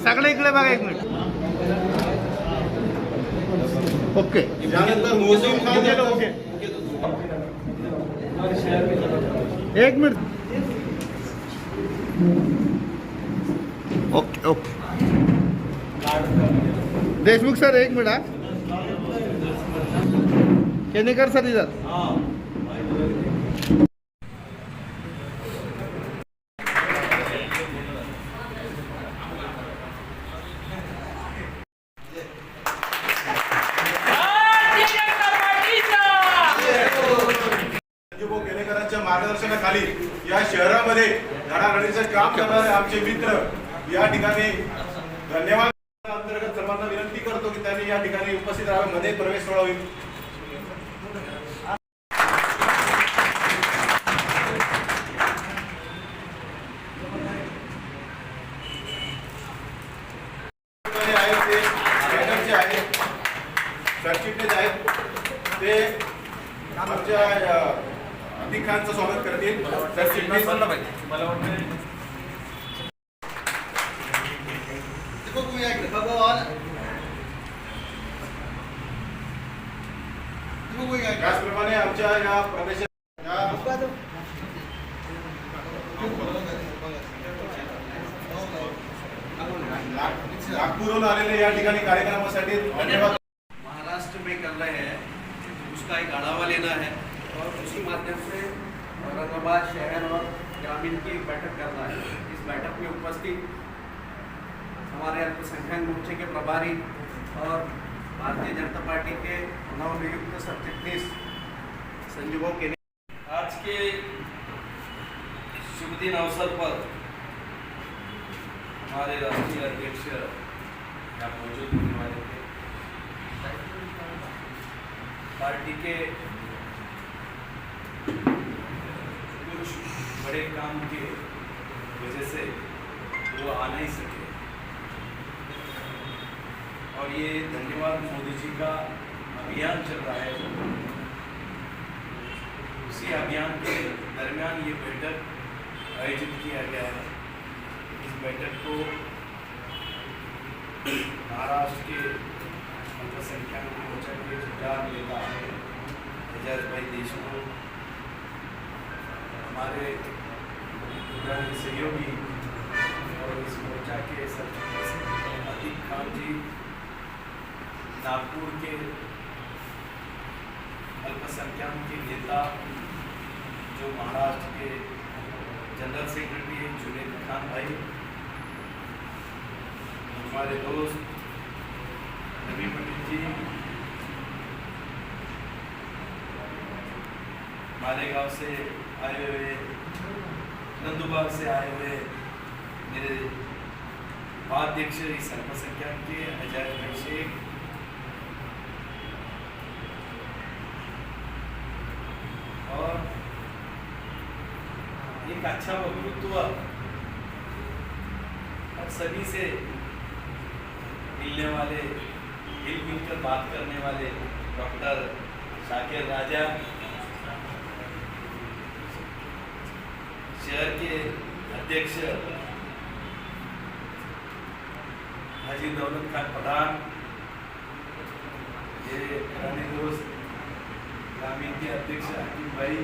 सगळे इकडे बघा एक मिनिट. ओके त्यानंतर मोहसिन खान ओके एक minute. Okay okay Deshmukh sir एक मिनिट. हा केनेकर सर इधर. मार्गदर्शनाखाली या शहरामध्ये धडाधडीचं काम करणारे आमचे मित्र या ठिकाणी धन्यवाद अंतर्गत सर्वांना विनंती करतो की त्यांनी या ठिकाणी उपस्थित राहावे, मध्ये प्रवेश सोडावी. सरचिटणीस आहेत ते आमच्या अतिक खानचं स्वागत करतील. सरचिटणीस मला वाटतं त्याचप्रमाणे आमच्या या प्रदेशात नागपूरहून आलेले या ठिकाणी कार्यक्रमासाठी धन्यवाद. महाराष्ट्र में कर रहे हैं, उसका एक आढावा लेना है और उसी माध्यम से औरंगाबाद शहर और ग्रामीण की एक बैठक करना है. इस बैठक में उपस्थित हमारे अल्पसंख्यक मोर्चे के प्रभारी और भारतीय जनता पार्टी के नवनियुक्त सरचिटनीस संजू भाऊ के आज के शुभ दिन अवसर पर हमारे राष्ट्रीय अध्यक्ष यहाँ मौजूद होने वाले थे. पार्टी के कुछ बड़े काम के वजह से वो आ नहीं सके और ये धन्यवाद मोदी जी का अभियान चल रहा है. उसी अभियान के दरमियान ये बैठक आयोजित किया गया है. इस बैठक को महाराष्ट्र के अल्पसंख्यक मोर्चा के जुटार नेता एजाज भाई देशमुख, हमारे पुराने सहयोगी और इस मोर्चा के सरचिटनीस अतीक खान जी, नागपुर के अल्पसंख्यक के नेता जो महाराष्ट्र के जनरल सेक्रेटरी जुनेद खान भाई, हमारे दोस्त नबी पंडित जी, मालेगांव से आए हुए, नंदुबाग से आए हुए मेरे उपाध्यक्ष इस अल्पसंख्यक के अजय भाई शेख, और एक अच्छा वक्तृत्व और सभी से मिलने वाले, हिल मिलकर बात करने वाले डॉक्टर शाकिर राजा, शहर के अध्यक्ष हाजी दौलत खान प्रधान, ये पुराने दोस्त ग्रामीण के अध्यक्ष हकीम भाई,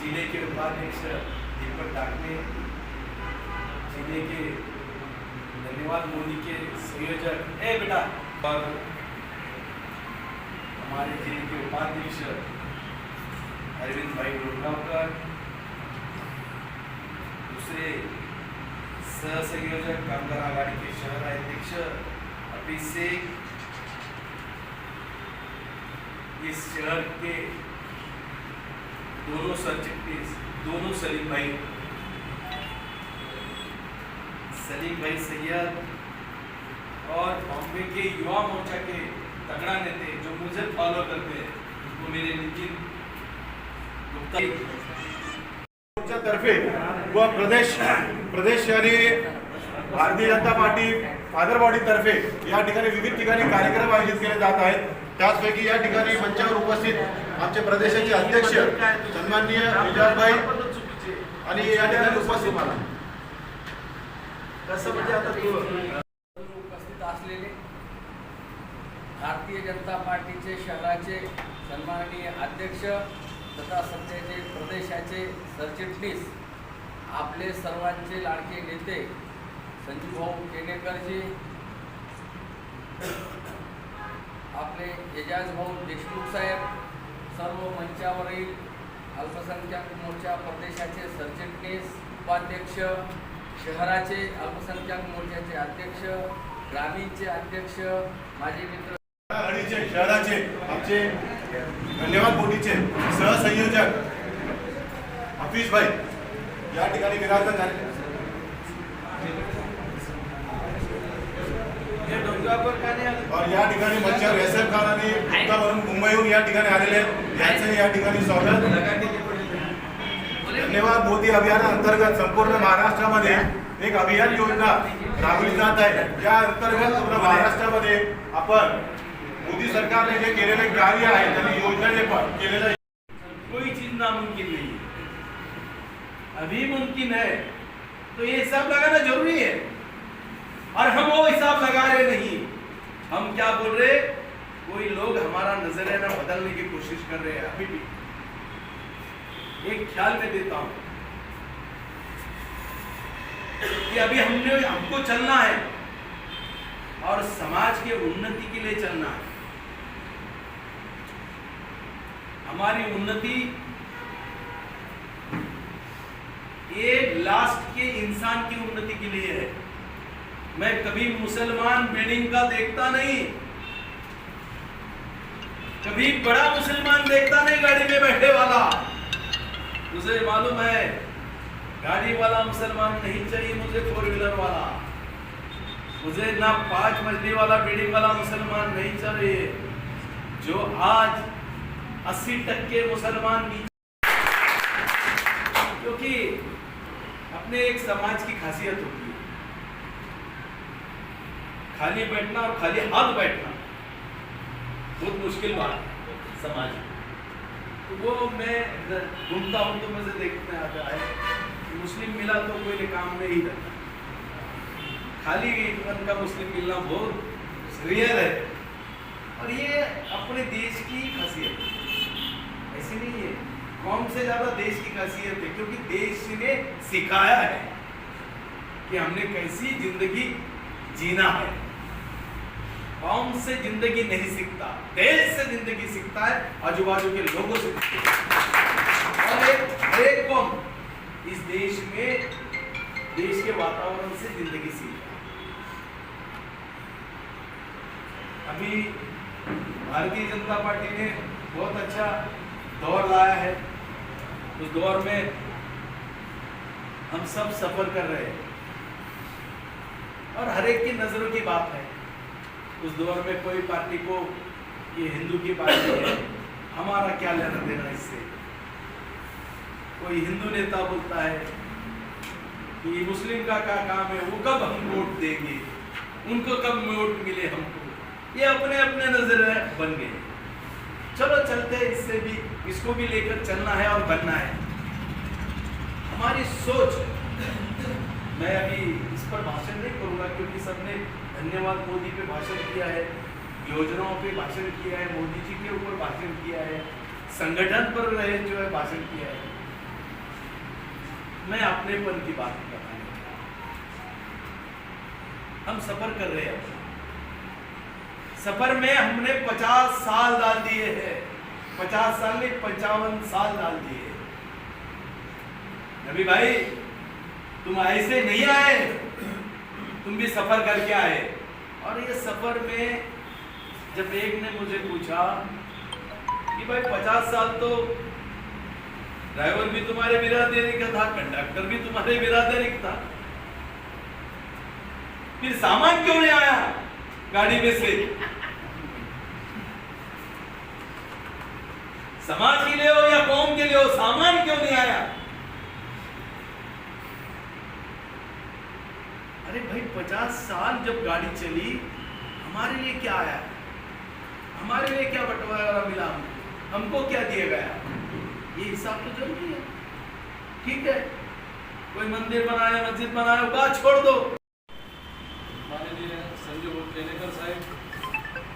जिले के उपाध्यक्ष दीपक डाकने, जिले के धन्यवाद मोदी के संयोजक बेटा, और हमारे जिले के उपाध्यक्ष अरविंद भाई डोडगांवकर, दूसरे सह संयोजक कामगार आघाड़ी के शहर अध्यक्ष अफीज शेख, इस शहर के दोनों सरचिटनीस, दोनों सलीम भाई सैयद, और बॉम्बे के युवा मोर्चा के तगड़ा नेता जो मुझे फॉलो करते हैं, वो मेरे नितिन गुप्ता तर्फे व प्रदेश आणि भारतीय जनता पार्टी फादरबॉडी तर्फे या ठिकाणी विविध ठिकाणी कार्यक्रम आयोजित केले जात आहेत. त्याचपैकी या ठिकाणी मंचावर उपस्थित आमचे प्रदेशाचे अध्यक्ष सन्माननीय एजाज भाई आणि या ठिकाणी उपस्थित कसं म्हणजे आता तू उपस्थित असलेले भारतीय जनता पार्टीचे शहराचे सन्माननीय अध्यक्ष तथा सध्याचे प्रदेशाचे सरचिटणीस, आपले सर्वांचे लाडके नेते संजू भाऊ केनेकरजी, आपले एजाज भाऊ देशमुख साहेब, सर्व मंचावरील अल्पसंख्याक मोर्चा प्रदेशाचे सरचिटणीस, उपाध्यक्ष, शहराचे अल्पसंख्याक मोर्चाचे अध्यक्ष, ग्रामीणचे अध्यक्ष, माझे मित्र हळदीचे शहराचे आमचे धन्यवाद बोटीचे सहसंयोजक हफीज भाई या ठिकाणी विराजमान झाले और या ठिकाणी मंचावर एसएफ खान आणि उत्तरवरून मुंबईहून या ठिकाणी आलेले आहेत, यांचं या ठिकाणी स्वागत. धन्यवाद मोदी अभियाना अंतर्गत संपूर्ण महाराष्ट्रामध्ये एक अभियान योजना राबवली जात आहे. या अंतर्गत पूर्ण महाराष्ट्रामध्ये आपण मोदी सरकारने जे केलेले कार्य आहे, त्यांनी योजना जे केलेलं आहे, कोई चीज नामुमकिन नहीं है. अभी मुमकिन है तो ये हिसाब लगाना जरूरी है, और हम वो हिसाब लगा रहे नहीं. हम क्या बोल रहे, कोई लोग हमारा नजरिया बदलने की कोशिश कर रहे हैं. अभी भी एक ख्याल में देता हूं कि अभी हमको चलना है और समाज के उन्नति के लिए चलना है. हमारी उन्नति ये लास्ट के इंसान की उन्नति के लिए है. मैं कभी मुसलमान बिल्डिंग का देखता नहीं, कभी बड़ा मुसलमान देखता नहीं गाड़ी में बैठे वाला. मुझे मालूम है गाड़ी वाला मुसलमान नहीं चाहिए, मुझे 4 व्हीलर वाला. मुझे ना 5 मजली वाला बिल्डिंग वाला मुसलमान नहीं चाहिए. जो आज 80% मुसलमान भी, क्योंकि अपने एक समाज की खासियत होती है, खाली बैठना और खाली हाथ बैठना बहुत मुश्किल बात है समाज में. तो वो मैं घूमता हूँ तो मुझे देखने आता है कि मुस्लिम मिला तो कोई काम में ही रहता, खाली मन का मुस्लिम मिलना बहुत रेयर है. और ये अपने देश की खासियत है, ऐसी नहीं है. कौम से ज्यादा देश की खासियत है, क्योंकि देश ने सिखाया है कि हमने कैसी जिंदगी जीना है. कौम से जिंदगी नहीं सीखता, देश से जिंदगी सीखता है, आजू बाजू के लोगों से सीखता है. और हर एक कौम इस देश में देश के वातावरण से जिंदगी सीखता है. अभी भारतीय जनता पार्टी ने बहुत अच्छा दौर लाया है. उस दौर में हम सब सफर कर रहे हैं और हर एक की नजरों की बात है. उस दौर में कोई पार्टी को ये हिंदू की पार्टी है, हमारा क्या लेना देना इससे. कोई हिंदू नेता बोलता है कि मुस्लिम का क्या काम है, वो कब हम वोट देंगे, उनको कब वोट मिले हमको. ये अपने अपने नजरिए बन गए. चलो चलते हैं, इससे भी इसको भी लेकर चलना है और बनना है. हमारी सोच, मैं अभी इस पर भाषण नहीं करूंगा क्योंकि सबने धन्यवाद मोदी पे भाषण किया है, योजनाओं पे भाषण किया है, मोदी जी के ऊपर भाषण किया है, संगठन पर रहे जो है भाषण किया है. मैं अपनेपन की बात बताने चाहता हूं. हम सफर कर रहे हैं, सफर में हमने 50 साल डाल दिए हैं. 50 साल में 55 साल डाल दिए. नबी भाई तुम ऐसे नहीं आए, तुम भी सफर करके आए. और ये सफर में जब एक ने मुझे पूछा कि भाई 50 साल तो ड्राइवर भी तुम्हारे बिरादरी का था, कंडक्टर भी तुम्हारे बिरादरी का था, फिर सामान क्यों नहीं आया गाड़ी में से? समाज के लिए हो या कौम के लिए हो, सामान क्यों नहीं आया? अरे भाई 50 साल जब गाड़ी चली, हमारे लिए क्या आया, हमारे लिए क्या बंटवारा मिला, हमको क्या दिया गया, ये हिसाब तो जरूरी है. ठीक है, कोई मंदिर बनाया, मस्जिद बनाया, बात छोड़ दो, संजू केनेकर साहेब,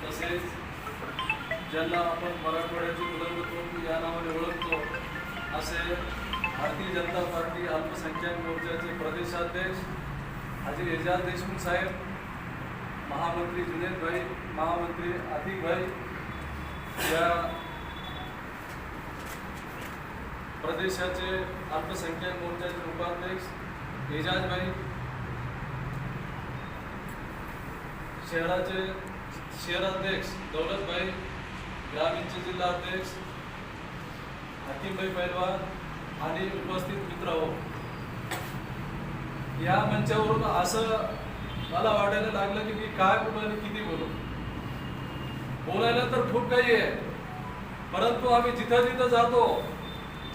तसेच ज्यांना आपण मराठवाड्याचे कुलगुरू या नावाने ओळखतो असे भारतीय जनता पार्टी अल्पसंख्याक मोर्चाचे प्रदेशाध्यक्ष हाजी एजाज देशमुख साहेब, महामंत्री जुनेद भाई, महामंत्री आतिक भाई, या प्रदेशाचे अल्पसंख्याक मोर्चाचे उपाध्यक्ष एजाज भाई, शहराचे शहराध्यक्ष दौलत भाई, ग्रामीणचे जिल्हाध्यक्ष हकीम भाई पहलवान आणि उपस्थित मित्रहो, या मंचावरून असं मला वाटायला लागलं की मी काय बोलू आणि किती बोलू. बोलायला तर खूप काही आहे, परंतु आम्ही जिथं जिथं जातो,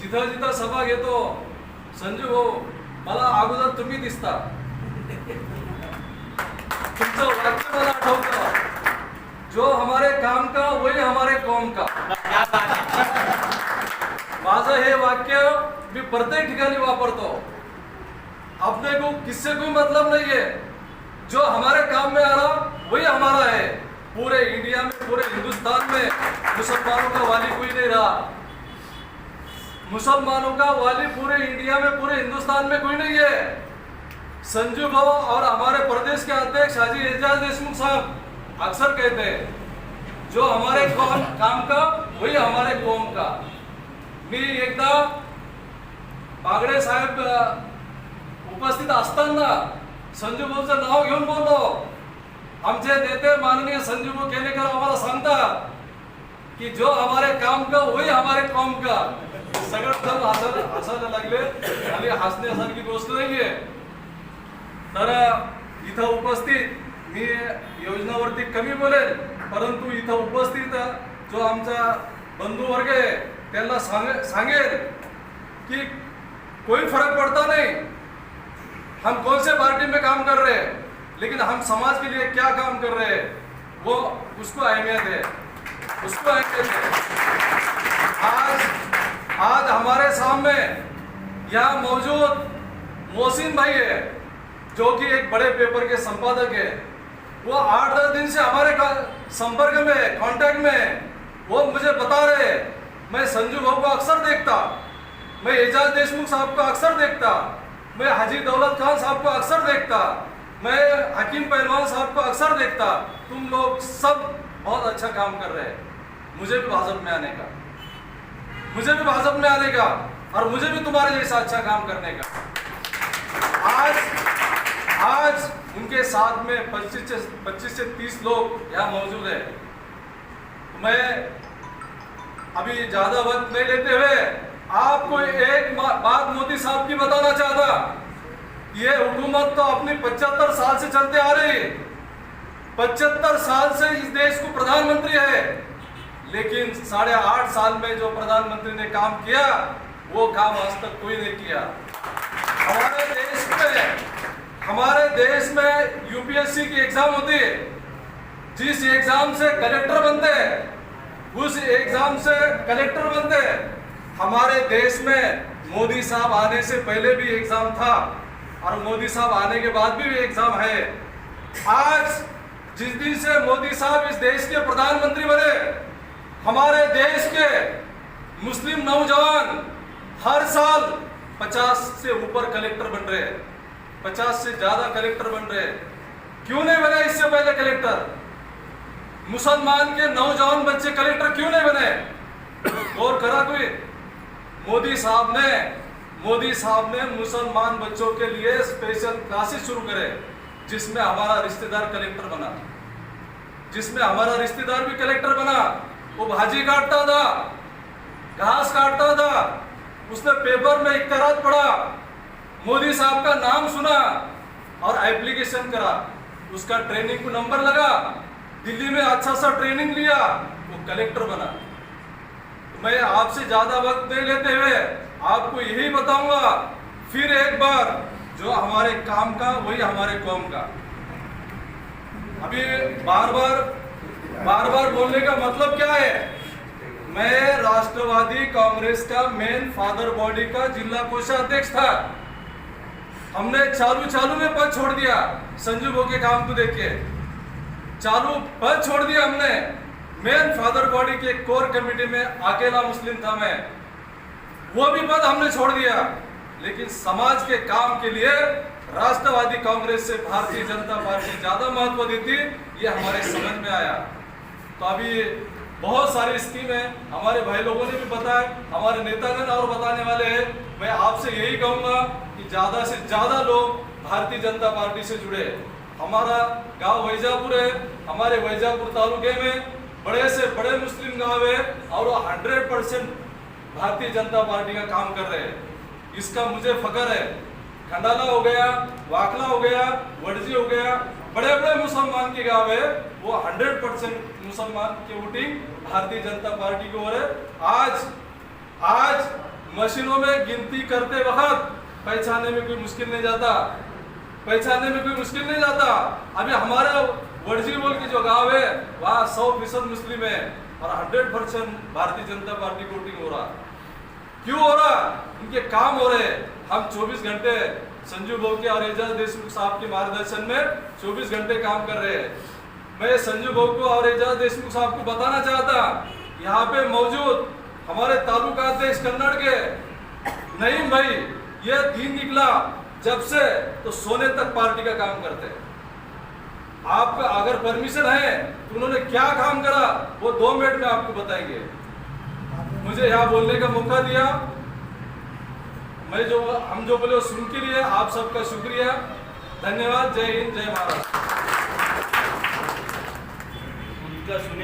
जिथं जिथं सभा घेतो, संजू भाऊ मला अगोदर तुम्ही दिसता. तुमचं वाक्य मला आठवतं, जो हमारे काम का वही हमारे कौम का. माझं हे वाक्य मी प्रत्येक ठिकाणी वापरतो. अपने को किससे कोई मतलब नहीं है, जो हमारे काम में आ रहा वही हमारा है. पूरे इंडिया में, पूरे हिंदुस्तान में मुसलमानों का वाली कोई नहीं रहा. मुसलमानों का वाली पूरे इंडिया में, पूरे हिंदुस्तान में कोई नहीं है. संजू भाऊ और हमारे प्रदेश के अध्यक्ष हाजी एजाज देशमुख साहब अक्सर कहते हैं, जो हमारे काम का वही हमारे कौम का. मी एकदा बागडे साहेब उपस्थित असताना संजू भाऊचं नाव घेऊन बोललो. आमचे नेते माननीय संजू भाऊ केनेकर आम्हाला सांगतात की जो हमारे काम का वही हमारे कौम का. सगळं हसायला लागले आणि हसण्यासारखी गोष्ट नाहीये. तर इथं उपस्थित मी योजनावरती कमी बोलेल, परंतु इथं उपस्थित जो आमचा बंधू वर्ग आहे त्यांना सांगेल कि कोई फर्क पड़ता नहीं हम कौन से पार्टी में काम कर रहे हैं, लेकिन हम समाज के लिए क्या काम कर रहे हैं वो उसको अहमियत है, उसको अहमियत है. आज हमारे सामने यहाँ मौजूद मोहसिन भाई है, जो कि एक बड़े पेपर के संपादक है. वो 8-10 दिन से हमारे संपर्क में, कांटेक्ट में. वो मुझे बता रहे, मैं संजू भाऊ को अक्सर देखता, मैं एजाज देशमुख साहब को अक्सर देखता, मैं हाजी दौलत खान साहब को अक्सर देखता, मैं हकीम पहलवान साहब को अक्सर देखता. तुम लोग सब बहुत अच्छा काम कर रहे हैं. मुझे भी भाजपा में आने का, मुझे भी भाजपा में आने का, और मुझे भी तुम्हारे जैसा अच्छा काम करने का. आज उनके साथ में 25 से 30 लोग यहाँ मौजूद है. मैं अभी ज्यादा वक्त नहीं लेते हुए आपको एक बात मोदी साहब की बताना चाहता. ये हुकूमत तो अपनी 75 साल से चलते आ रही, 75 साल से इस देश को प्रधानमंत्री है, लेकिन 8.5 साल में जो प्रधानमंत्री ने काम किया वो काम आज तक कोई नहीं किया. हमारे देश में यूपीएससी की एग्जाम होती है, जिस एग्जाम से कलेक्टर बनते हैं, उस एग्जाम से कलेक्टर बनते हैं. हमारे देश में मोदी साहब आने से पहले भी एग्जाम था और मोदी साहब आने के बाद भी एग्जाम है. आज जिस दिन से मोदी साहब इस देश के प्रधानमंत्री बने, हमारे देश के मुस्लिम नौजवान हर साल 50 से ऊपर कलेक्टर बन रहे हैं, 50 से ज्यादा कलेक्टर बन रहे हैं. क्यों नहीं बने इससे पहले कलेक्टर? मुसलमान के नौजवान बच्चे कलेक्टर क्यों नहीं बने? गौर करा कोई? मोदी साहब ने मुसलमान बच्चों के लिए स्पेशल क्लासेस शुरू करे, जिसमें हमारा रिश्तेदार कलेक्टर बना, जिसमें हमारा रिश्तेदार भी कलेक्टर बना. वो भाजी काटता था, घास काटता था, उसने पेपर में इख्तियारात पढ़ा, मोदी साहब का नाम सुना और एप्लीकेशन करा, उसका ट्रेनिंग को नंबर लगा, दिल्ली में अच्छा सा ट्रेनिंग लिया, वो कलेक्टर बना. मैं आपसे ज्यादा वक्त नहीं लेते हुए आपको यही बताऊंगा फिर एक बार, जो हमारे काम का वही हमारे कौम का. अभी बार बार बोलने का मतलब क्या है? मैं राष्ट्रवादी कांग्रेस का मेन फादर बॉडी का जिला कोषाध्यक्ष था. हमने चालू में पद छोड़ दिया संजू भाऊ के काम को देख के. चालू पद छोड़ दिया हमने। मेन फादर बॉडी के कोर कमेटी में अकेला मुस्लिम था मैं, वो भी पद हमने छोड़ दिया। लेकिन समाज के काम के लिए राष्ट्रवादी कांग्रेस से भारतीय जनता पार्टी ज्यादा महत्व देती, ये हमारे समझ में आया। तो अभी बहुत सारी स्कीम है, हमारे भाई लोगों ने भी बताया, हमारे नेतागण और बताने वाले हैं। मैं आपसे यही कहूंगा कि ज्यादा से ज्यादा लोग भारतीय जनता पार्टी से जुड़े। हमारा गांव वैजापुर है, हमारे वैजापुर तालुके में बड़े से बड़े मुस्लिम गांव है और वो 100% भारतीय जनता पार्टी का काम कर रहे हैं। इसका मुझे फख्र है। खंडाला हो गया, वाकला हो गया, वडजी हो गया, बड़े बड़े मुसलमान के गांव है, वो 100% मुसलमान की वोटिंग भारतीय जनता पार्टी को हो रहे। आज मशीनों में गिनती करते वक्त पहचानने में कोई मुश्किल नहीं जाता, अभी हमारा वडजी बोल के जो गांव है वहाँ 100% मुस्लिम है और 100% भारतीय जनता पार्टी की वोटिंग हो रहा। क्यों हो रहा? उनके काम हो रहे। हम 24 घंटे संजू भाऊ के और एजाज देशमुख साहब के मार्गदर्शन में 24 घंटे काम कर रहे हैं। मैं संजू भाऊ को और एजाज देशमुख साहब को बताना चाहता, यहाँ पे मौजूद हमारे तालुका अध्यक्ष कन्नड़ के नईम भाई, ये दिन निकला जब से तो सोने तक पार्टी का काम करते हैं। आपका अगर परमिशन है तो उन्होंने क्या काम करा वो 2 मिनट में आपको बताएंगे। मुझे यहाँ बोलने का मौका दिया, हम जो बोले सुन के लिए आप सबका शुक्रिया, धन्यवाद। जय हिंद, जय महाराष्ट्र।